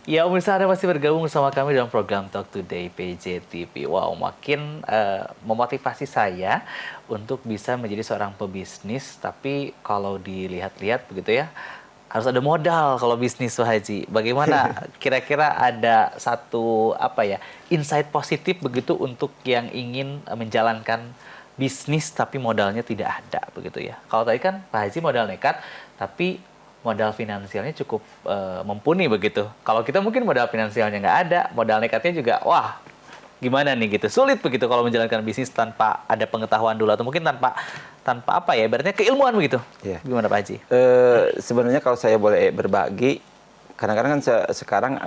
Ya, pemirsa Anda masih bergabung bersama kami dalam program Talk Today PJTV. Wow, makin memotivasi saya untuk bisa menjadi seorang pebisnis. Tapi kalau dilihat-lihat begitu ya, harus ada modal kalau bisnis Pak Haji. Bagaimana kira-kira ada satu apa ya insight positif begitu untuk yang ingin menjalankan bisnis tapi modalnya tidak ada begitu ya. Kalau tadi kan Pak Haji modal nekat, tapi modal finansialnya cukup mumpuni begitu. Kalau kita mungkin modal finansialnya nggak ada, modal nekatnya juga, wah gimana nih gitu. Sulit begitu kalau menjalankan bisnis tanpa ada pengetahuan dulu atau mungkin tanpa tanpa apa ya, ibaratnya keilmuan begitu. Ya. Gimana Pak Haji? Sebenarnya kalau saya boleh berbagi, kadang-kadang kan sekarang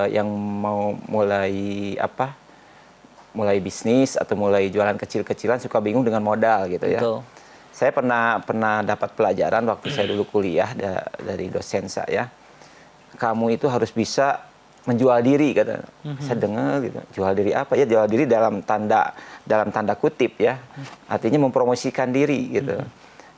yang mau mulai bisnis atau mulai jualan kecil-kecilan suka bingung dengan modal gitu ya. Betul. Saya pernah dapat pelajaran waktu saya dulu kuliah dari dosen saya. Kamu itu harus bisa menjual diri kata. Saya dengar gitu. Jual diri apa ya? Jual diri dalam tanda kutip ya. Artinya mempromosikan diri gitu.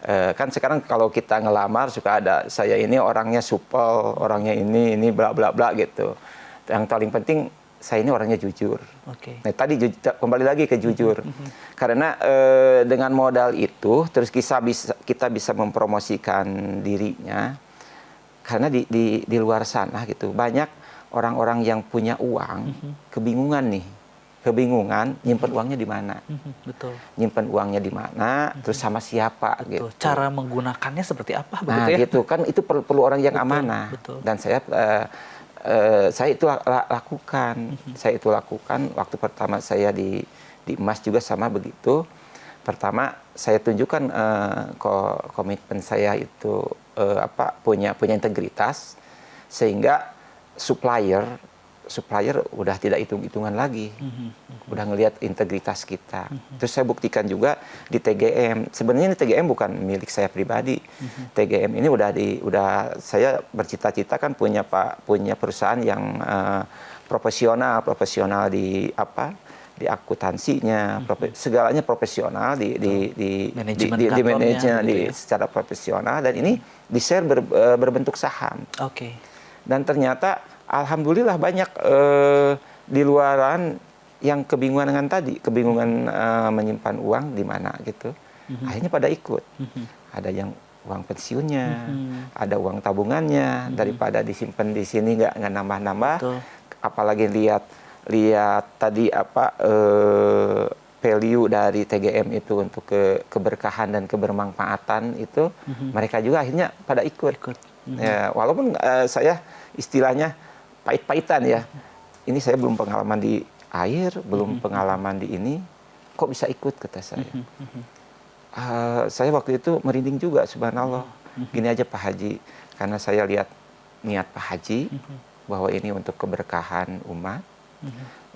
Kan sekarang kalau kita ngelamar suka ada saya ini orangnya supel, orangnya ini bla bla bla gitu. Yang paling penting saya ini orangnya jujur. Oke. Nah, tadi kembali lagi ke jujur. Karena dengan modal itu terus kita bisa mempromosikan dirinya. Karena di luar sana gitu banyak orang-orang yang punya uang kebingungan nih. Kebingungan nyimpen uangnya di mana. Betul. Nyimpen uangnya di mana, terus sama siapa gitu. Cara menggunakannya seperti apa begitu Nah, ya? gitu kan itu perlu orang yang Betul, amanah. betul. Dan saya itu lakukan. Saya itu lakukan waktu pertama saya di emas juga sama begitu. Pertama saya tunjukkan komitmen saya itu punya integritas sehingga supplier udah tidak hitung-hitungan lagi. Udah ngelihat integritas kita. Terus saya buktikan juga di TGM. Sebenarnya ini TGM bukan milik saya pribadi. TGM ini udah saya bercita-cita kan punya perusahaan yang profesional di akuntansinya, segalanya profesional di manajemen secara profesional, dan ini di share berbentuk saham. Oke. Dan ternyata alhamdulillah banyak di luaran yang kebingungan dengan kebingungan menyimpan uang di mana gitu. Akhirnya pada ikut. Ada yang uang pensiunnya, ada uang tabungannya, daripada disimpan di sini nggak nambah-nambah. Apalagi lihat tadi value dari TGM itu untuk keberkahan dan kebermanfaatan itu, mereka juga akhirnya pada ikut. Ya, walaupun saya istilahnya pahit-pahitan ya. Ini saya belum pengalaman di air, belum pengalaman di ini, kok bisa ikut kata saya. Saya waktu itu merinding juga, subhanallah. Gini aja Pak Haji, karena saya lihat niat Pak Haji bahwa ini untuk keberkahan umat,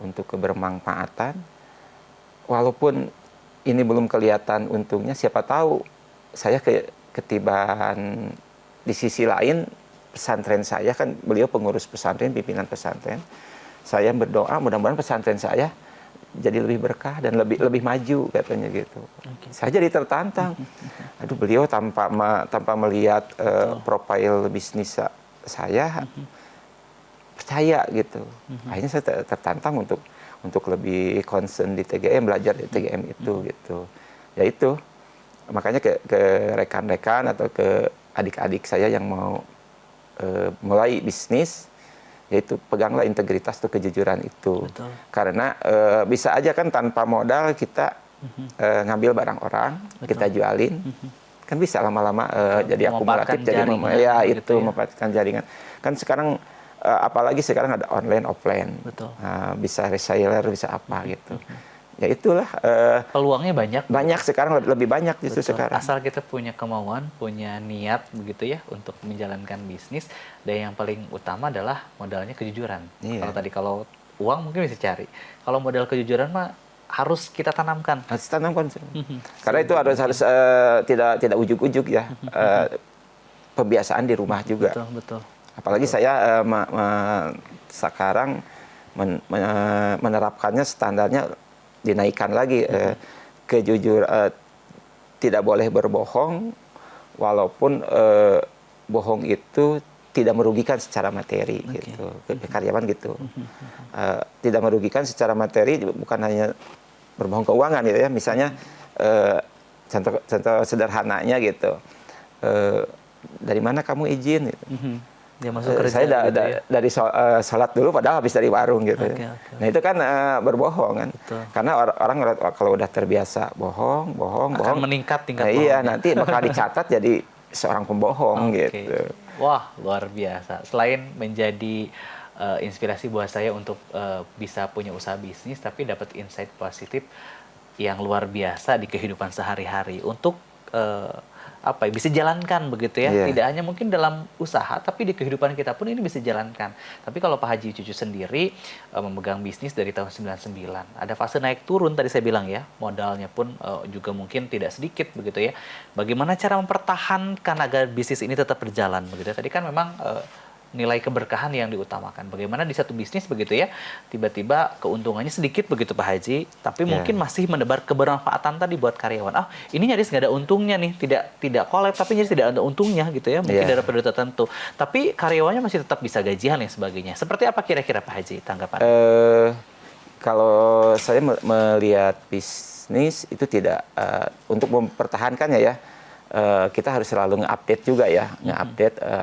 untuk kebermanfaatan. Walaupun ini belum kelihatan untungnya, siapa tahu saya ketiban di sisi lain pesantren saya, kan beliau pengurus pesantren, pimpinan pesantren. Saya berdoa mudah-mudahan pesantren saya jadi lebih berkah dan lebih maju katanya gitu. Saya jadi tertantang. Aduh, beliau tanpa melihat profil bisnis saya percaya gitu. Akhirnya saya tertantang untuk lebih concern di TGM, belajar di TGM itu gitu. Ya itu. Makanya ke rekan-rekan atau ke adik-adik saya yang mau mulai bisnis, yaitu peganglah integritas atau kejujuran itu. Betul. Karena bisa aja kan tanpa modal kita ngambil barang orang, kita jualin, kan bisa lama-lama jadi akumulatif, jadi memanfaatkan jaringan. Kan sekarang apalagi sekarang ada online offline, bisa reseller, bisa apa gitu. Ya itulah peluangnya banyak sekarang, lebih banyak justru sekarang. Asal kita punya kemauan, punya niat begitu ya untuk menjalankan bisnis, dan yang paling utama adalah modalnya kejujuran. Kalau uang mungkin bisa cari, kalau modal kejujuran mah harus kita tanamkan. Harus tanamkan. Karena itu harus tidak ujuk-ujuk ya. Pembiasaan di rumah juga. Betul. Apalagi saya sekarang menerapkannya, standarnya dinaikkan lagi, tidak boleh berbohong, walaupun bohong itu tidak merugikan secara materi gitu. Ke karyawan gitu. Tidak merugikan secara materi, bukan hanya berbohong keuangan gitu ya. Misalnya contoh sederhananya gitu. Dari mana kamu izin gitu. Dia masuk kerja Saya gitu ya. dari sholat dulu padahal habis dari warung gitu. Oke. Nah itu kan berbohong kan. Betul. Karena orang kalau udah terbiasa bohong. Akan meningkat tingkat Iya, bohongnya. nanti bakal dicatat jadi seorang pembohong gitu. Wah, luar biasa. Selain menjadi inspirasi buat saya untuk bisa punya usaha bisnis, tapi dapat insight positif yang luar biasa di kehidupan sehari-hari untuk bisa jalankan begitu ya. Iya. Tidak hanya mungkin dalam usaha, tapi di kehidupan kita pun ini bisa jalankan. Tapi kalau Pak Haji Cucu sendiri memegang bisnis dari tahun 99, ada fase naik turun tadi saya bilang ya, modalnya pun juga mungkin tidak sedikit begitu ya. Bagaimana cara mempertahankan agar bisnis ini tetap berjalan begitu? Tadi kan memang nilai keberkahan yang diutamakan. Bagaimana di satu bisnis begitu ya, tiba-tiba keuntungannya sedikit begitu Pak Haji, tapi mungkin masih menebar kebermanfaatan tadi buat karyawan. Ini nyaris nggak ada untungnya nih, tidak collab tapi nyaris tidak ada untungnya gitu ya, mungkin dari periode tertentu. Tapi karyawannya masih tetap bisa gajian dan sebagainya. Seperti apa kira-kira Pak Haji tanggapan? Kalau saya melihat bisnis itu tidak untuk mempertahankannya ya. Kita harus selalu nge-update juga ya,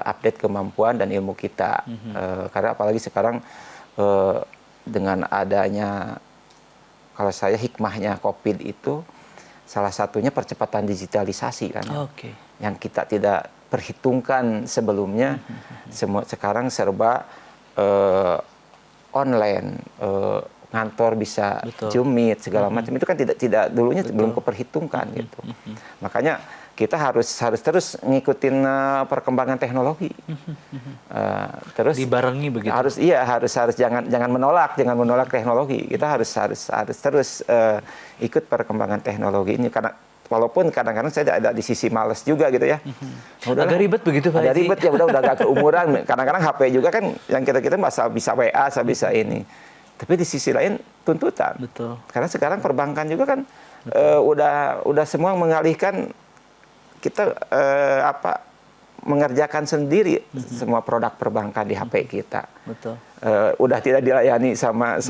update kemampuan dan ilmu kita. Karena apalagi sekarang dengan adanya, kalau saya hikmahnya COVID itu, salah satunya percepatan digitalisasi kan. Yang kita tidak perhitungkan sebelumnya, semua sekarang serba online, ngantor bisa Zoom Meet segala macam, itu kan tidak dulunya belum keperhitungkan gitu. Makanya kita harus terus ngikutin perkembangan teknologi. Terus dibarengi begitu. Harus jangan menolak teknologi. Kita harus terus ikut perkembangan teknologi ini, karena walaupun kadang-kadang saya ada di sisi malas juga gitu ya. Agak ribet begitu Pak Haji. Agak ribet ya, udah agak keumuran. Kadang-kadang HP juga kan yang kita bisa WA, bisa ini. Tapi di sisi lain tuntutan. Betul. Karena sekarang perbankan juga kan udah semua mengalihkan kita mengerjakan sendiri semua produk perbankan di HP kita. Betul. Udah tidak dilayani sama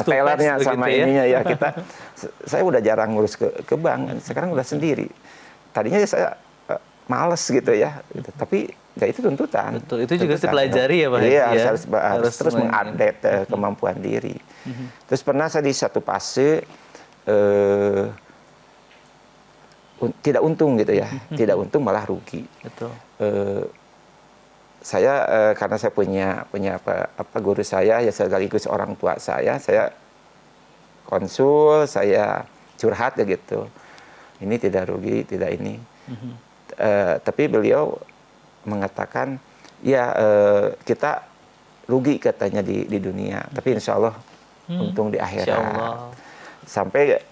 tellernya, sama ininya ya. Saya udah jarang ngurus ke bank, sekarang udah sendiri. Tadinya saya males gitu ya, tapi ya itu tuntutan. Betul, itu juga harus dipelajari ya Pak Haji. Iya, harus terus mengupdate kemampuan diri. Terus pernah saya di satu fase tidak untung gitu ya, tidak untung malah rugi. Betul. Saya karena saya punya guru saya ya sekaligus orang tua saya konsul, saya curhat ya gitu. Ini tidak rugi, tidak ini. Tapi beliau mengatakan ya kita rugi katanya di dunia, tapi insya Allah untung di akhirat. Sampai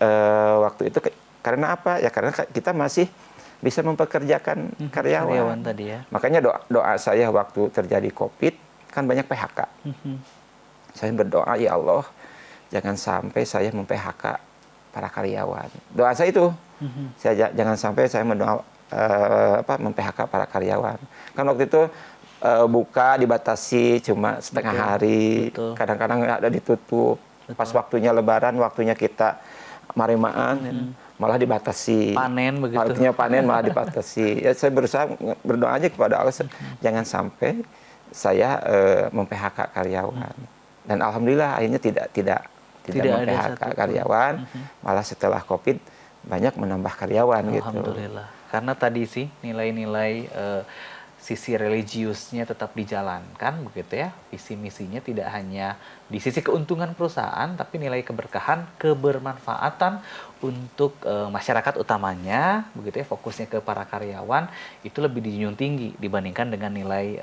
waktu itu karena apa? Ya karena kita masih bisa mempekerjakan karyawan tadi ya. Makanya doa saya waktu terjadi COVID kan banyak PHK. Saya berdoa, ya Allah, jangan sampai saya mem-PHK para karyawan. Doa saya itu, jangan sampai saya mem-PHK para karyawan. Kan waktu itu buka dibatasi cuma setengah hari, kadang-kadang ada ditutup. Pas waktunya Lebaran, waktunya kita marimaan, malah dibatasi. Panen begitu. Waktunya panen malah dibatasi. Ya, saya berusaha berdoa aja kepada Allah, jangan sampai saya mem-PHK karyawan. Dan alhamdulillah akhirnya tidak mem-PHK karyawan, malah setelah COVID banyak menambah karyawan gitu. Alhamdulillah. Karena tadi sih nilai-nilai sisi religiusnya tetap dijalankan begitu ya. Visi misinya tidak hanya di sisi keuntungan perusahaan, tapi nilai keberkahan, kebermanfaatan untuk masyarakat utamanya begitu ya, fokusnya ke para karyawan itu lebih dijunjung tinggi dibandingkan dengan nilai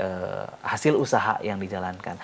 hasil usaha yang dijalankan.